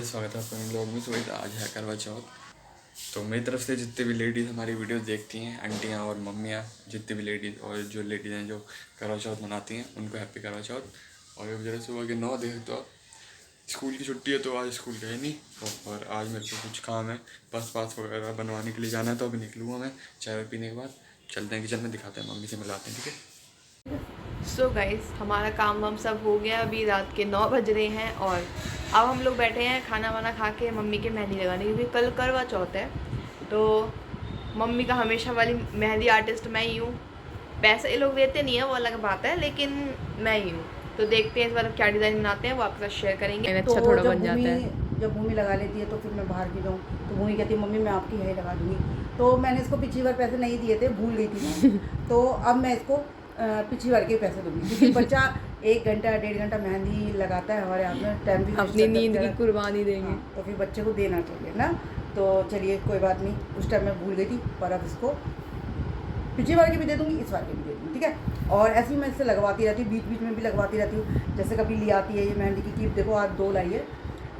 स्वागत है आपका मेरे ब्लॉग में। तो आज है करवा चौथ। तो मेरी तरफ से जितने भी लेडीज़ हमारी वीडियोस देखती हैं, आंटियाँ और मम्मियाँ, जितनी भी लेडीज़ और जो लेडीज़ हैं जो करवा चौथ मनाती हैं, उनको हैप्पी करवा चौथ। और अब जरा सुबह के 9 बजे तो स्कूल की छुट्टी है, तो आज स्कूल गए नहीं। और आज मेरे को कुछ काम है, पास वगैरह बनवाने के लिए जाना है, तो अभी निकलूँगा मैं चाय पीने के बाद। चलते हैं किचन में, दिखाते हैं, मम्मी से मिलाते हैं, ठीक है। सो गाइस, हमारा काम वाम सब हो गया। अभी रात के 9 बज रहे हैं और अब हम लोग बैठे हैं खाना वाना खा के मम्मी के मेहंदी लगाने, क्योंकि कल करवा चौथ है। तो मम्मी का हमेशा वाली मेहंदी आर्टिस्ट मैं ही हूँ। पैसे ये लोग देते नहीं है, वो अलग बात है, लेकिन मैं ही हूँ। तो देखते हैं इस बार क्या डिज़ाइन बनाते हैं, वो आपके साथ शेयर करेंगे। तो अच्छा थोड़ा बन जाता है। जब भूमि लगा लेती है तो फिर मैं बाहर की जाऊँ तो भूमि कहती है मम्मी मैं आपकी हेयर लगा दूँगी। तो मैंने इसको पिछली बार पैसे नहीं दिए थे, भूल गई थी मैं। तो अब मैं इसको पिछली बार के पैसे दूँगी, क्योंकि बच्चा 1 घंटा 1.5 घंटा मेहंदी लगाता है, हमारे हाथ में टाइम भी अपनी नींद की कुर्बानी देंगे। हाँ, तो फिर बच्चे को देना चाहिए ना। तो चलिए कोई बात नहीं, उस टाइम मैं भूल गई थी, पर अब इसको पिछली बार की भी दे दूँगी, इस बार की भी दे दूँगी, ठीक है। और ऐसे ही मैं इससे लगवाती रहती हूँ, बीच बीच में भी लगवाती रहती हूँ। जैसे कभी ले आती है ये मेहंदी की क्लिप, देखो आज 2 लाई है,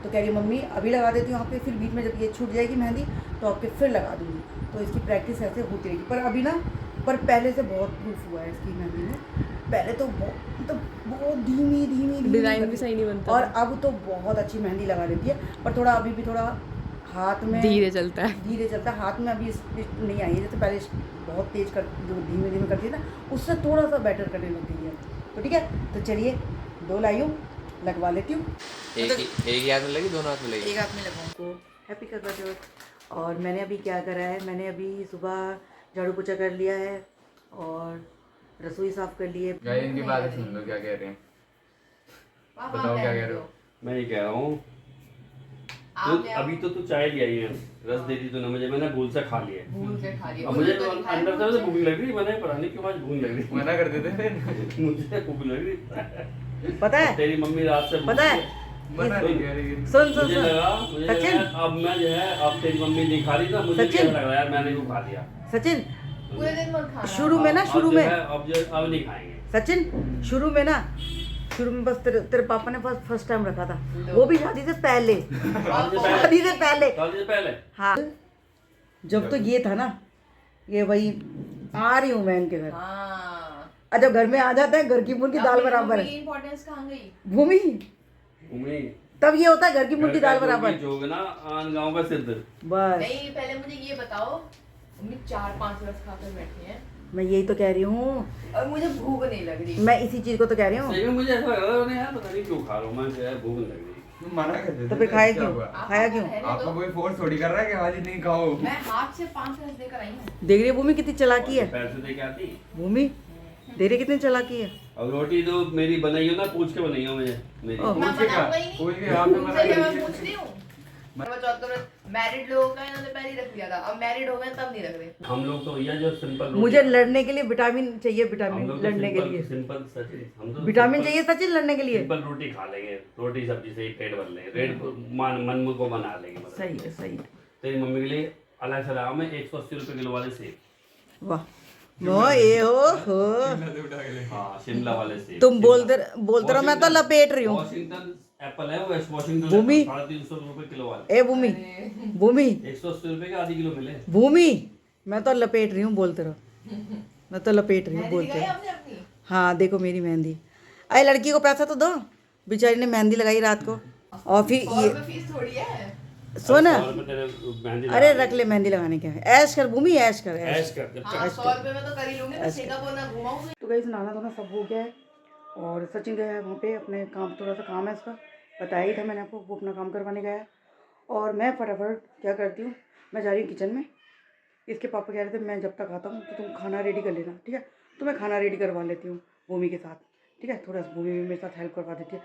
तो कह रही मम्मी अभी लगा देती हूँ आपके, फिर बीच में जब ये छूट जाएगी मेहंदी तो आपके फिर लगा दूँगी। तो इसकी प्रैक्टिस ऐसे होती रहेगी। पर अभी ना, पर पहले से बहुत प्रूफ हुआ है इसकी मेहंदी में। पहले तो बहुत धीमी डिज़ाइन भी सही नहीं बनता, और अब तो बहुत अच्छी मेहंदी लगा लेती है। पर थोड़ा अभी भी थोड़ा हाथ में धीरे चलता है, हाथ में अभी स्पीड नहीं आई है। जैसे पहले बहुत तेज कर, जो धीमे करती है ना, उससे थोड़ा सा बेटर करने लग गई है। तो ठीक है, तो चलिए 2 लाई हूँ, लगवा लेती हूँ। एक ही हाथ में लगी, दोनों हाथ में लगी? एक हाथ में लगाऊँ को हैप्पी करवा चौथ। और मैंने अभी क्या करा है, मैंने अभी सुबह झाड़ू पोछा कर लिया है और रसोई साफ कर ली है। गाइस इनकी बातें सुन लो, क्या कह रहे हैं, बताओ क्या कह रहे हो। मैं ये कह रहा हूँ, अभी तो तू चाय ले आई है, रस दे दी तूने मुझे, मैंने भूल से खा लिया। अब मुझे अंदर से भूख लग रही, मैंने पता नहीं क्यों आज भूख लग रही। मना कर देते थे मुझे भूख लग रही, पता है, तेरी मम्मी रात से पता है, मना नहीं कह रही। सुन मुझे लगा अब मैं जो है, अब तेरी मम्मी नहीं खा रही था, मुझे क्या लग रहा है यार मैंने क्यों खा लिया। सचिन पूरे दिन मत खाना। शुरू में ना, शुरू में अब नहीं खाएंगे सचिन, शुरू में बस तेरे पापा ने फर्स्ट टाइम रखा था, वो भी शादी से पहले। शादी से पहले हाँ, जब तो ये था ना, ये वही आ रही हूँ मैं इनके घर। हाँ, जब घर में आ जाता है, घर की मुर्गी दाल बराबर है। इंपॉर्टेंस कहाँ गई? भूमि भूमि तब ये होता है, घर की मुर्गी दाल बराबर। जो ना आन गांव का सिद्ध। बस नहीं, पहले मुझे ये बताओ, मम्मी 4-5 रस खाकर बैठी हैं मैं यही तो कह रही हूँ, और मुझे भूख नहीं लग रही। मैं इसी चीज को तो कह रही हूँ। सही में मुझे ऐसा लग रहा है यार, पता नहीं क्यों खा रहा हूँ मैं, यार भूख नहीं लग रही। मना कर देते तो फिर खाया क्यों? खाया क्यों? आपको कोई फोर्स थोड़ी कर रहा है कि आज ही नहीं खाओ। मैं हाथ से 5 रस लेकर आई हूँ। देख रही है भूमि कितनी चालाकी है? पैसे दे के आती भूमि देख रही कितनी चालाकी है। और रोटी तो मेरी बनाई हो ना, पूछ के बनाई हो मुझे मेरी। ओह। मैं बनाऊंगा ही नहीं। पूछ के आप पे मना उनसे कर मैं दीजिए। पूछती हूँ। करवा चौथ का व्रत मैरिड लोगों का इन्होंने पहले ही रख लिया था, अब मैरिड हो गए तब नहीं रख रहे। हम लोग तो भैया जो सिंपल मुझे लड़ने के लिए विटामिन चाहिए, विटामिन लड़ने के लिए सिंपल सचिन, हम तो विटामिन चाहिए सचिन लड़ने के लिए। सिंपल रोटी खा लेंगे, रोटी सब्जी से ही पेट भर लेंगे, पेट मन को बना लेंगे। मतलब सही है, सही है। तेरी मम्मी के लिए अलग से लाया मैं 180 रुपए किलो वाले सेब। वाह नो ये हो हाँ, शिमला वाले सेब। तुम बोलते रहो, मैं तो लपेट रही हूँ। वॉशिंगटन एप्पल है, वेस्ट वॉशिंगटन भूमि 350 रुपए किलो वाले। ए भूमि, भूमि 180 रुपए के आधी किलो मिले। भूमि मैं तो लपेट रही हूँ, बोलते रहो, मैं तो लपेट रही हूँ, बोलते रहो। आपने अपनी हाँ देखो मेरी मेहंदी। अरे लड़की को पैसा तो दो, बेचारी ने मेहंदी लगाई रात को। और फिर 100 ये रुपए फीस थोड़ी है। सुन, 100 रुपए तेरे मेहंदी अरे लगा रख ले मेहंदी लगाने के, ऐश कर भूमि, ऐश कर, ऐश। ऐश कर जब हाँ, 100 रुपए में तो कर ही लूंगी, मैं सिंगापुर ना घुमाऊंगी। तो गाइस नहाना धोना सब हो गया है और सचिन गया है वहाँ पे अपने काम, थोड़ा सा काम है उसका, बताया ही था मैंने आपको, वो अपना काम करवाने गया है। और मैं फटाफट क्या करती हूँ, मैं जा रही हूँ किचन में। इसके पापा कह रहे थे मैं जब तक आता हूँ तो तुम खाना रेडी कर लेना, ठीक है। तो मैं खाना रेडी करवा लेती हूँ भूमि के साथ, ठीक है। थोड़ा सा भूमि भी मेरे साथ हेल्प करवा देती है।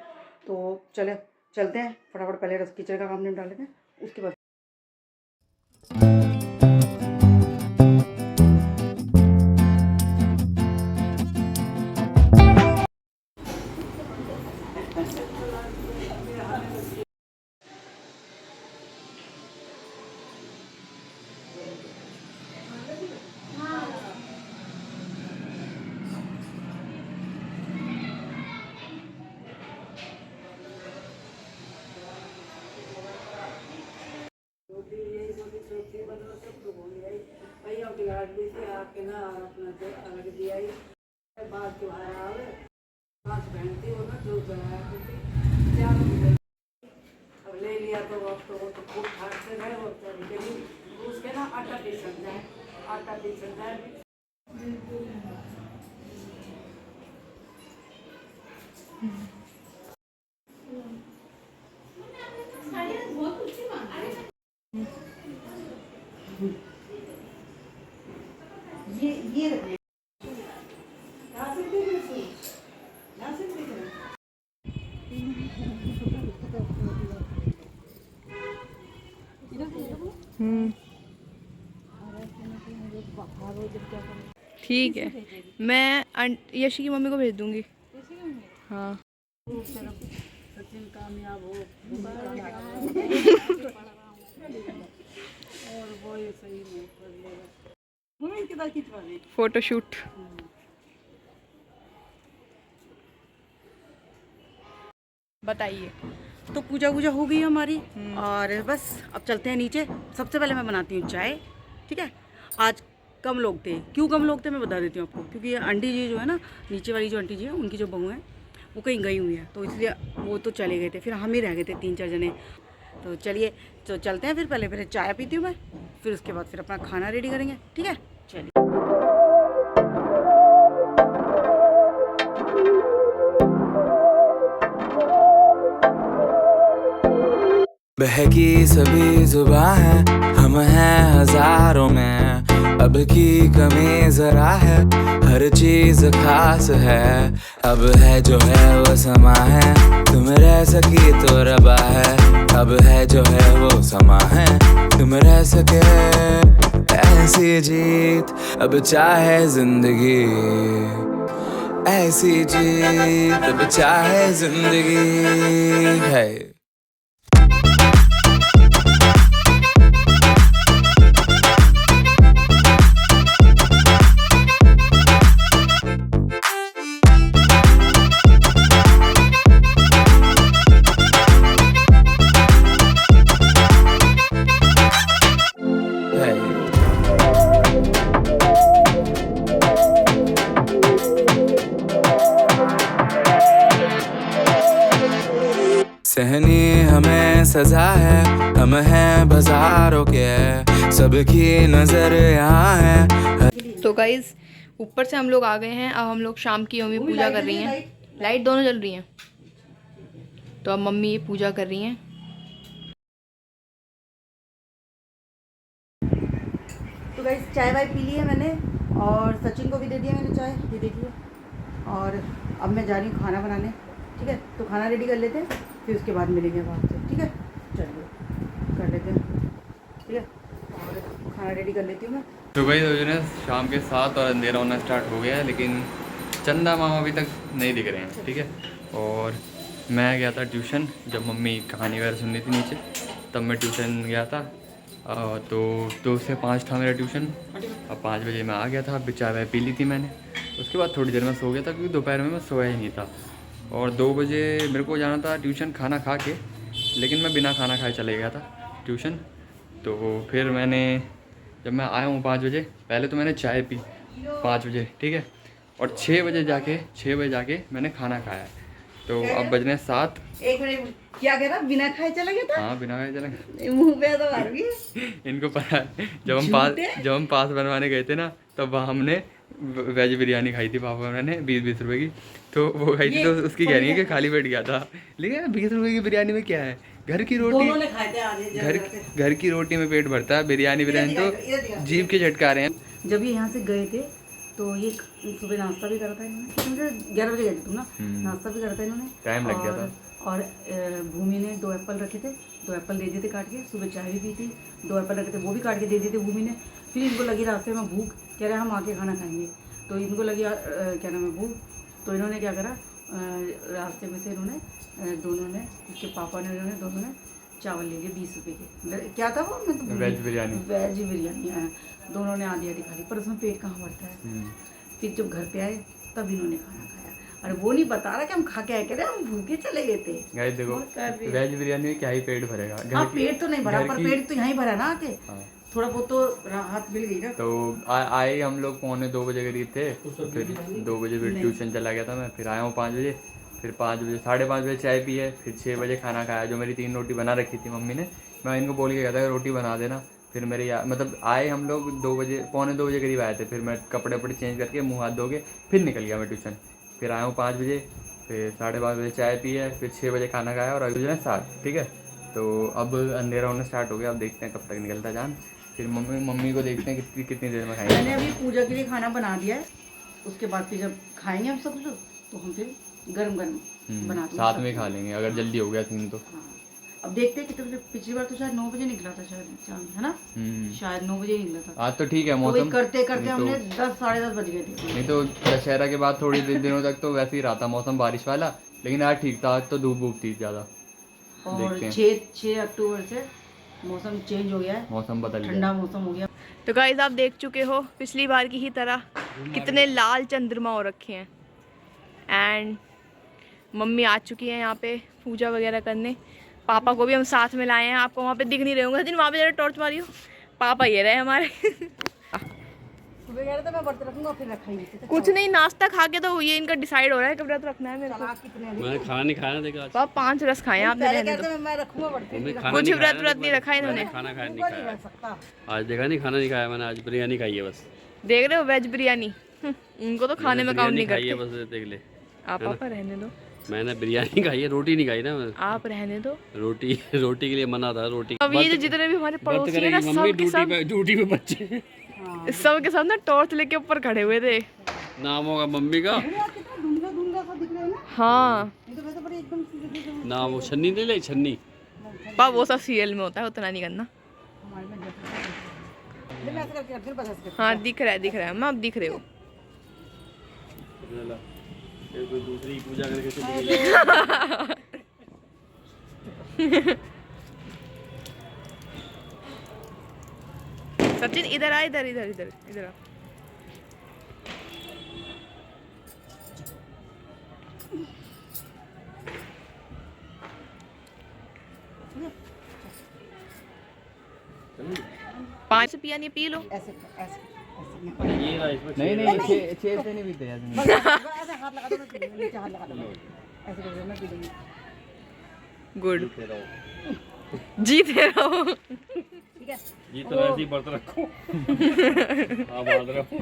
तो चलते हैं फटाफट, पहले किचन का काम निपटा लेते हैं, उसके बाद दी थी आके ना और अपना जो अलग दिया ही बाद के बाहर आवे 5 बहन थी वो ना जो बनाया थी चारों मिल अब ले लिया तो अब तो वो तो खूब ठाक से गए वो चली गई उसके ना आटा पीसन जाए ये रखिए यहाँ से देख रहे यहाँ से देख रहे ठीक है, मैं यशी की मम्मी को भेज दूंगी। हाँ सचिन कामयाब हो और वो ये सही नहीं कर लेगा वो इनके साथ खिंचवा दे फोटोशूट। बताइए। तो पूजा हो गई हमारी और बस अब चलते हैं नीचे। सबसे पहले मैं बनाती हूँ चाय, ठीक है। आज कम लोग थे, क्यों कम लोग थे मैं बता देती हूँ आपको, क्योंकि ये आंटी जी जो है ना, नीचे वाली जो आंटी जी है उनकी जो बहू है वो कहीं गई हुई है, तो इसलिए वो तो चले गए थे, फिर हम ही रह गए थे 3-4 जने। तो चलिए तो चलते हैं, फिर पहले चाय पीती हूँ मैं, फिर उसके बाद फिर अपना खाना रेडी करेंगे, ठीक है। चलिए बहकी सभी जुबां हैं, हम हैं हजारों में, अब की कमी जरा है, हर चीज खास है, अब है जो है वो समा है, तुम रह सकी तो रबा है, अब है जो है वो समा है, तुम रह सके ऐसी जीत, अब चाहे जिंदगी ऐसी जीत, अब चाहे जिंदगी है। सहनी हमें सजा है, हम हैं बाजारों के, सबकी नजर यहाँ है। तो गाइज ऊपर से हम लोग आ गए हैं, अब हम लोग शाम की मम्मी पूजा कर रही हैं। लाइट दोनों जल रही हैं, तो अब मम्मी ये पूजा कर रही हैं। तो गाइस चाय वाय पी ली है मैंने और सचिन को भी दे दिया मैंने चाय, ये देखिए। और अब मैं जा रही हूँ खाना बनाने, ठीक है। तो खाना रेडी कर लेते हैं, फिर उसके बाद मिलेंगे वहाँ से, ठीक है। चलिए कर लेते हैं, ठीक है। और खाना रेडी कर लेती हूँ मैं। तो भाई जो है शाम के 7 और अंधेरा होना स्टार्ट हो गया है, लेकिन चंदा मामा अभी तक नहीं दिख रहे हैं, ठीक है। और मैं गया था ट्यूशन, जब मम्मी कहानी वगैरह सुन रही थी नीचे, तब मैं ट्यूशन गया था। तो 2 से 5 था मेरा ट्यूशन। अब 5 बजे मैं आ गया था, चाय वाय पी ली थी मैंने। उसके बाद थोड़ी देर में सो गया था, क्योंकि दोपहर में मैं सोया ही नहीं था। और 2 बजे मेरे को जाना था ट्यूशन खाना खा के, लेकिन मैं बिना खाना खाए चले गया था ट्यूशन। तो फिर मैंने जब मैं आया हूँ 5 बजे, पहले तो मैंने चाय पी 5 बजे, ठीक है। और 6 बजे जाके मैंने खाना खाया। तो अब बजने 7। एक मिनट, क्या कह रहा, बिना खाए चला गया था? हाँ बिना खाए चला गया। मुँह पे तो मार गई। इनको पता है, जब हम पास बनवाने गए थे ना, तब वहाँ हमने वेज बिरयानी खाई थी पापा मैंने 20-20 रुपए की। तो वो खाई थी, तो उसकी कह रही है कि खाली पेट गया था। लेकिन 20 रुपए की बिरयानी में क्या है, घर की रोटी, घर की रोटी में पेट भरता है। बिरयानी तो जीभ के झटका रहे हैं। जब ये यहाँ से गए थे तो ये सुबह नाश्ता भी करा था इन्होंने, 11 बजे गए थे तुम ना, नाश्ता भी करा था इन्होंने, टाइम लग गया था। और भूमि ने 2 एप्पल रखे थे, 2 एप्पल दे दिए थे काट के। सुबह चाय भी पी थी, 2 एप्पल रखे थे वो भी काट के दे दिए थे भूमि ने। फिर इनको लगी रास्ते में भूख, कह रहे हम आके खाना खाएंगे। तो इनको लगी क्या नाम है भूख, तो इन्होंने क्या करा, रास्ते में से इन्होंने दोनों ने, इसके पापा ने इन्होंने दोनों ने चावल ले लिए 20 रुपये के। क्या था वो, मैं तो वेज बिरयानी दोनों ने आधी आधी खा ली, पर उसमें पेट कहाँ भरता है। फिर जब घर पे आए तब इन्होंने खाना खाया। अरे वो नहीं बता रहा कि हम खा के आए, कह रहे हम भूखे चले गए थे। गाइस देखो वेज बिरयानी में क्या ही पेट भरेगा। हाँ पेट तो नहीं भरा, पर पेट तो यहाँ भरा ना आके। हाँ। थोड़ा बहुत तो राहत मिल गई ना। तो आए हम लोग 2:45 बजे करीब थे, फिर 2 बजे फिर ट्यूशन चला गया था मैं, फिर आया हूँ 5 बजे, फिर 5 बजे 5:30 बजे चाय पी है, फिर 6 बजे खाना खाया। जो मेरी 3 रोटी बना रखी थी मम्मी ने, मैं इनको बोल के गया था रोटी बना देना। फिर मेरे मतलब आए हम लोग 2 बजे 2:45 बजे करीब आए थे। फिर मैं कपड़े वपड़े चेंज करके मुँह हाथ धो के फिर निकल गया मैं ट्यूशन। फिर आया हूँ 5 बजे, फिर 5:30 बजे चाय पी है, फिर 6 बजे खाना खाया और अभी बजे 7। ठीक है, तो अब अंधेरा होना स्टार्ट हो गया। अब देखते हैं कब तक निकलता जान। फिर मम्मी को देखते हैं कितनी देर में खाएंगे। मैंने अभी पूजा के लिए खाना बना दिया है, उसके बाद फिर जब खाएंगे हम सब लोग तो हम फिर गरम गरम बना देंगे, साथ में खा लेंगे अगर जल्दी हो गया सीन तो। हाँ। अब देखते हैं कितने बजे, पिछली बार तो शायद 9 बजे निकला था शायद चांद, है ना? शायद 9 बजे निकला था। आज तो ठीक है तो मौसम। करते करते हमने 10 साढ़े 10 बज गए थे। नहीं तो दशहरा के बाद थोड़ी दिनों तक तो वैसे ही रहा था मौसम बारिश वाला, लेकिन आज ठीक था। आज तो धूप वूप थी ज़्यादा। और 6 अक्टूबर से मौसम चेंज हो गया है, मौसम बदल गया, ठंडा मौसम हो गया। तो गाइस आप देख चुके हो पिछली बार की ही तरह कितने लाल चंद्रमा हो रखे हैं। एंड मम्मी आ चुकी है यहाँ पे पूजा वगैरह करने। पापा को भी हम साथ में लाए हैं। आपको वहाँ पे दिख नहीं रहे होंगे, वहाँ पे जरा टॉर्च मारी हो। पापा ये रहे हमारे। सुबह कह रहे थे मैं व्रत रखूंगा, फिर रखा ही नहीं। कुछ नहीं, नाश्ता खा के तो ये इनका डिसाइड हो रहा है कब व्रत रखना है मेरे को। मैंने खाना नहीं खाया ना, देखा पापा 5 रस खाए हैं आपने, रहने दो। मैं रखूंगा व्रत, कुछ व्रत नहीं रखा इन्होंने। खाना खाया नहीं खाया आज, देखा नहीं खाना नहीं खाया मैंने, आज बिरयानी खाई है बस। देख रहे हो वेज बिरयानी, उनको तो खाने में काउंट नहीं खाई है करते। बस, देख ले। आप पापा रहने दो, मैंने बिरयानी खाई है, रोटी नहीं खाई ना मैं। आप रहने दो। रोटी के लिए मना था, रोटी। अब ये जो जितने भी हमारे पड़ोसी हैं ना, सब के सब ड्यूटी पे बच्चे सब के सब ना टॉर्च लेके ऊपर खड़े हुए थे। नाम होगा मम्मी का। हाँ नाम वो छन्नी नहीं ले, छन्नी। पापा वो सब सीरियल में होता है, उतना नहीं करना। हाँ दिख रहा है अम्मा, अब दिख रहे हो। कोई दूसरी पूजा करके चली गई। सचिन इधर आ, इधर इधर इधर इधर आ। पाँच से पिया नहीं, पी लो। ऐसे ये ना इसमें नहीं 6 से नहीं पीते यार। ऐसे हाथ लगा दो, नीचे हाथ लगा दो, ऐसे कर देना, पी लेंगे। गुड, जीते रहो। ठीक है, ये तो ऐसे ही बर्त रखो। आप बात रखो।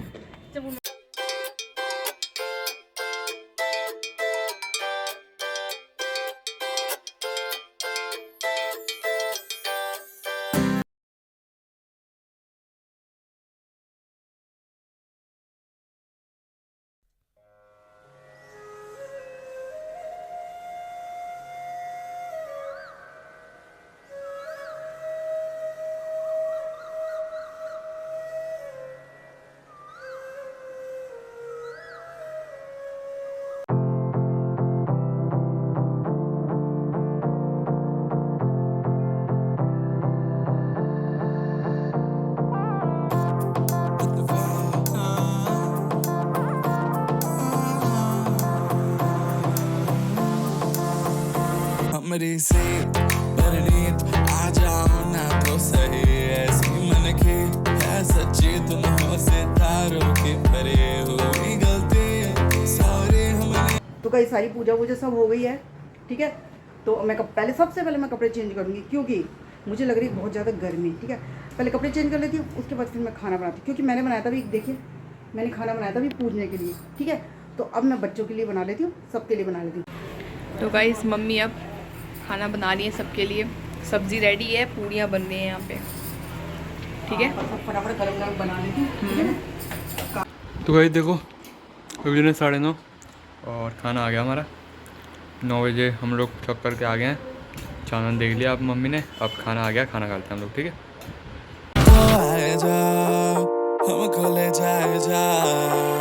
हमरी से परनीत आ जाओ ना तो सही, ऐसी मन की है सच्ची तुम हो सितारों की परे, हुई गलती सॉरी हमने। तो कई सारी पूजा वूजा सब हो गई है। ठीक है, तो मैं पहले सबसे पहले मैं कपड़े चेंज करूँगी, क्योंकि मुझे लग रही है बहुत ज़्यादा गर्मी। ठीक है, पहले कपड़े चेंज कर लेती हूँ, उसके बाद फिर मैं खाना बनाती हूँ, क्योंकि मैंने बनाया था भी, देखिए मैंने खाना बनाया था भी पूजने के लिए। ठीक है, तो अब मैं बच्चों के लिए बना लेती हूँ, सबके लिए बना लेती हूँ। तो गाइस मम्मी अब खाना बना रही है सबके लिए, सब्जी रेडी है, पूड़ियाँ बन रही हैं यहाँ पे। ठीक है, फटाफट गरम गरम बना लेती हूँ। ठीक है ना। तो गाइस देखो अभी 9:30 और खाना आ गया हमारा। 9 बजे हम लोग सब करके आ गए हैं। चानन देख लिया अब मम्मी ने, अब खाना आ गया, खाना खाते हैं हम लोग। ठीक है, तो आए जाओ हमको ले जाए जा।